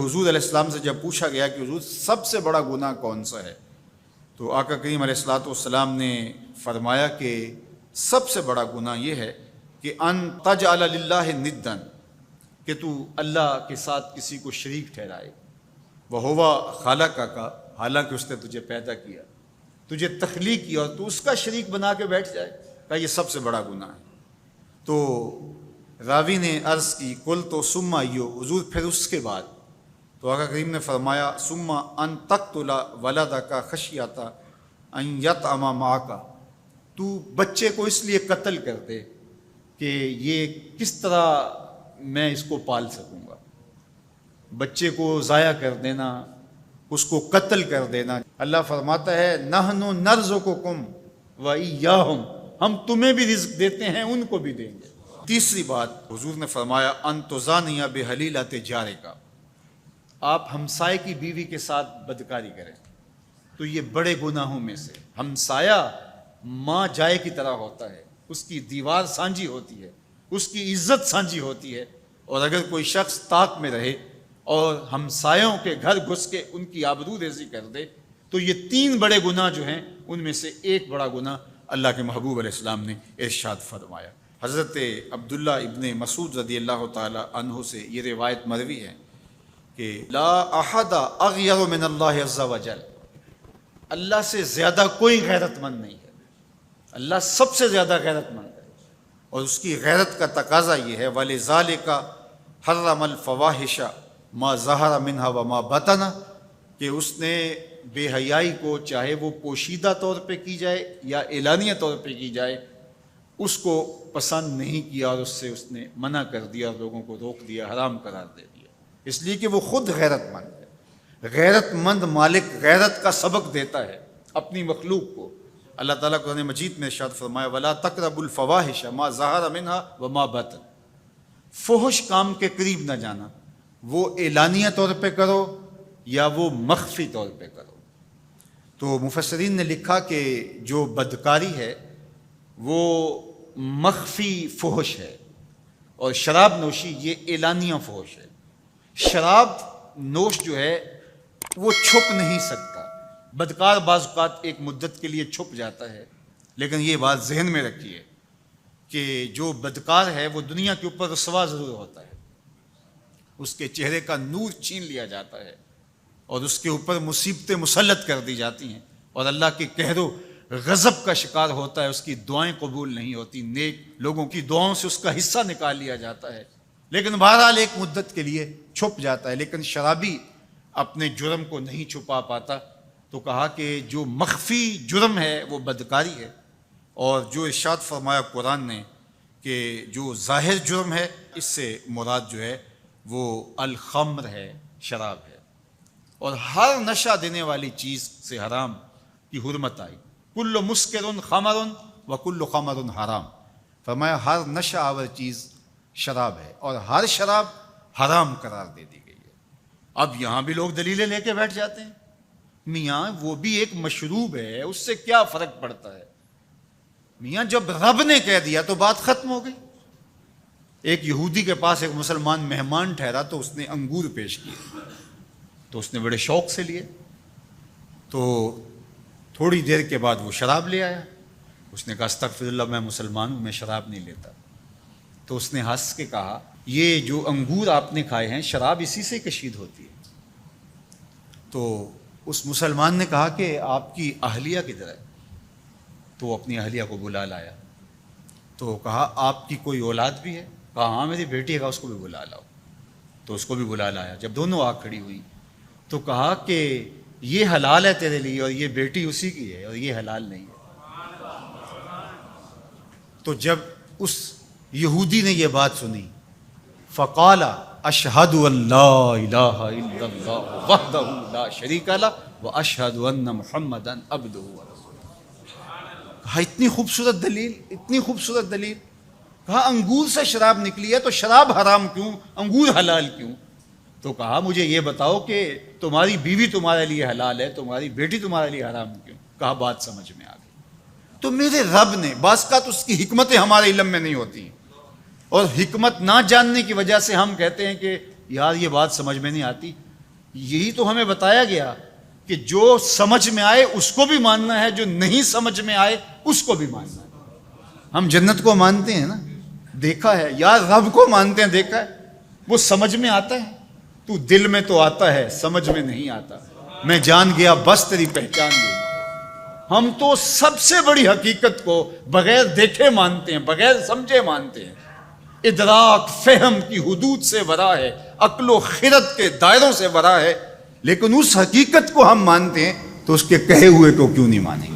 حضور علیہ السلام سے جب پوچھا گیا کہ حضور سب سے بڑا گناہ کون سا ہے، تو آقا کریم علیہ السلام نے فرمایا کہ سب سے بڑا گناہ یہ ہے کہ ان تجعل للہ ندًا، کہ تو اللہ کے ساتھ کسی کو شریک ٹھہرائے، وہو خالقک، حالانکہ اس نے تجھے پیدا کیا، تجھے تخلیق کیا، اور تو اس کا شریک بنا کے بیٹھ جائے، کہ یہ سب سے بڑا گناہ ہے۔ تو راوی نے عرض کی قل تو ثم ایو، حضور پھر اس کے بعد؟ تو آقا کریم نے فرمایا ثم ان تقتل ولدک خشیۃ ان یطعم معک، تو بچے کو اس لیے قتل کر دے کہ یہ کس طرح میں اس کو پال سکوں گا، بچے کو ضائع کر دینا، اس کو قتل کر دینا۔ اللہ فرماتا ہے نحن نرزقکم وایاہم، ہم تمہیں بھی رزق دیتے ہیں، ان کو بھی دیں گے۔ تیسری بات حضور نے فرمایا ان تزانی بحلیلۃ جارک، آپ ہمسائے کی بیوی کے ساتھ بدکاری کریں، تو یہ بڑے گناہوں میں سے۔ ہمسایہ ماں جائے کی طرح ہوتا ہے، اس کی دیوار سانجھی ہوتی ہے، اس کی عزت سانجھی ہوتی ہے، اور اگر کوئی شخص طاق میں رہے اور ہمسایوں کے گھر گھس کے ان کی آبرو ریزی کر دے، تو یہ تین بڑے گناہ جو ہیں ان میں سے ایک بڑا گناہ اللہ کے محبوب علیہ السلام نے ارشاد فرمایا۔ حضرت عبداللہ ابن مسعود رضی اللہ تعالی عنہ سے یہ روایت مروی ہے کہ لا احد اغیر من اللہ عز وجل، اللہ سے زیادہ کوئی غیرت مند نہیں ہے، اللہ سب سے زیادہ غیرت مند ہے، اور اس کی غیرت کا تقاضا یہ ہے وَلِذَالِكَ حَرَّمَ الْفَوَاحِشَ مَا ظَهَرَ مِنْهَا وَمَا بَطَنَ، کہ اس نے بے حیائی کو چاہے وہ پوشیدہ طور پہ کی جائے یا اعلانیہ طور پہ کی جائے، اس کو پسند نہیں کیا، اور اس نے منع کر دیا، لوگوں کو روک دیا، حرام قرار دے دیا، اس لیے کہ وہ خود غیرت مند ہے۔ غیرت مند مالک غیرت کا سبق دیتا ہے اپنی مخلوق کو۔ اللہ تعالیٰ قرآن مجید میں ارشاد فرمایا وَلَا تَقْرَبُوا الْفَوَاحِشَ مَا ظَهَرَ مِنْهَا وَمَا بَطَنَ، فحش کام کے قریب نہ جانا، وہ اعلانیہ طور پہ کرو یا وہ مخفی طور پہ کرو۔ تو مفسرین نے لکھا کہ جو بدکاری ہے وہ مخفی فحش ہے، اور شراب نوشی یہ اعلانیہ فحش ہے۔ شراب نوش جو ہے وہ چھپ نہیں سکتا، بدکار بعض اوقات ایک مدت کے لیے چھپ جاتا ہے، لیکن یہ بات ذہن میں رکھیے کہ جو بدکار ہے وہ دنیا کے اوپر رسوا ضرور ہوتا ہے، اس کے چہرے کا نور چھین لیا جاتا ہے، اور اس کے اوپر مصیبتیں مسلط کر دی جاتی ہیں، اور اللہ کے قہر و غضب کا شکار ہوتا ہے، اس کی دعائیں قبول نہیں ہوتی، نیک لوگوں کی دعاؤں سے اس کا حصہ نکال لیا جاتا ہے، لیکن بہرحال ایک مدت کے لیے چھپ جاتا ہے۔ لیکن شرابی اپنے جرم کو نہیں چھپا پاتا، تو کہا کہ جو مخفی جرم ہے وہ بدکاری ہے، اور جو ارشاد فرمایا قرآن نے کہ جو ظاہر جرم ہے اس سے مراد جو ہے وہ الخمر ہے، شراب ہے، اور ہر نشہ دینے والی چیز سے حرام کی حرمت آئی۔ کل مسکر خمر وکل خمر حرام، فرمایا ہر نشہ آور چیز شراب ہے، اور ہر شراب حرام قرار دے دی گئی ہے۔ اب یہاں بھی لوگ دلیلیں لے کے بیٹھ جاتے ہیں، میاں وہ بھی ایک مشروب ہے، اس سے کیا فرق پڑتا ہے؟ میاں جب رب نے کہہ دیا تو بات ختم ہو گئی۔ ایک یہودی کے پاس ایک مسلمان مہمان ٹھہرا، تو اس نے انگور پیش کیے، تو اس نے بڑے شوق سے لیے، تو تھوڑی دیر کے بعد وہ شراب لے آیا۔ اس نے کہا استغفر اللہ، میں مسلمان ہوں، میں شراب نہیں لیتا۔ تو اس نے ہنس کے کہا یہ جو انگور آپ نے کھائے ہیں شراب اسی سے کشید ہوتی ہے۔ تو اس مسلمان نے کہا کہ آپ کی اہلیہ کدھر ہے؟ تو وہ اپنی اہلیہ کو بلا لایا، تو کہا آپ کی کوئی اولاد بھی ہے؟ کہا ہاں میری بیٹی ہے، کہا اس کو بھی بلا لاؤ۔ تو اس کو بھی بلا لایا۔ جب دونوں آ کھڑی ہوئی تو کہا کہ یہ حلال ہے تیرے لیے، اور یہ بیٹی اسی کی ہے، اور یہ حلال نہیں ہے۔ تو جب اس یہودی نے یہ بات سنی فقال اشہد ان لا الہ الا اللہ وحدہ لا شریک لہ واشہد ان محمدا عبدہ ورسولہ۔ کہا اتنی خوبصورت دلیل، اتنی خوبصورت دلیل۔ کہا انگور سے شراب نکلی ہے تو شراب حرام کیوں، انگور حلال کیوں؟ تو کہا مجھے یہ بتاؤ کہ تمہاری بیوی تمہارے لیے حلال ہے، تمہاری بیٹی تمہارے لیے حرام کیوں؟ کہا بات سمجھ میں آ گئی۔ تو میرے رب نے، بعض کا تو اس کی حکمتیں ہمارے علم میں نہیں ہوتی، اور حکمت نہ جاننے کی وجہ سے ہم کہتے ہیں کہ یار یہ بات سمجھ میں نہیں آتی۔ یہی تو ہمیں بتایا گیا کہ جو سمجھ میں آئے اس کو بھی ماننا ہے، جو نہیں سمجھ میں آئے اس کو بھی ماننا ہے۔ ہم جنت کو مانتے ہیں نا، دیکھا ہے، یا رب کو مانتے ہیں، دیکھا ہے، وہ سمجھ میں آتا ہے، تو دل میں تو آتا ہے، سمجھ میں نہیں آتا۔ میں جان گیا بس تیری پہچان گئی۔ ہم تو سب سے بڑی حقیقت کو بغیر دیکھے مانتے ہیں، بغیر سمجھے مانتے ہیں۔ ادراک فہم کی حدود سے ورا ہے، عقل و خرد کے دائروں سے ورا ہے، لیکن اس حقیقت کو ہم مانتے ہیں تو اس کے کہے ہوئے کو کیوں نہیں مانیں گے؟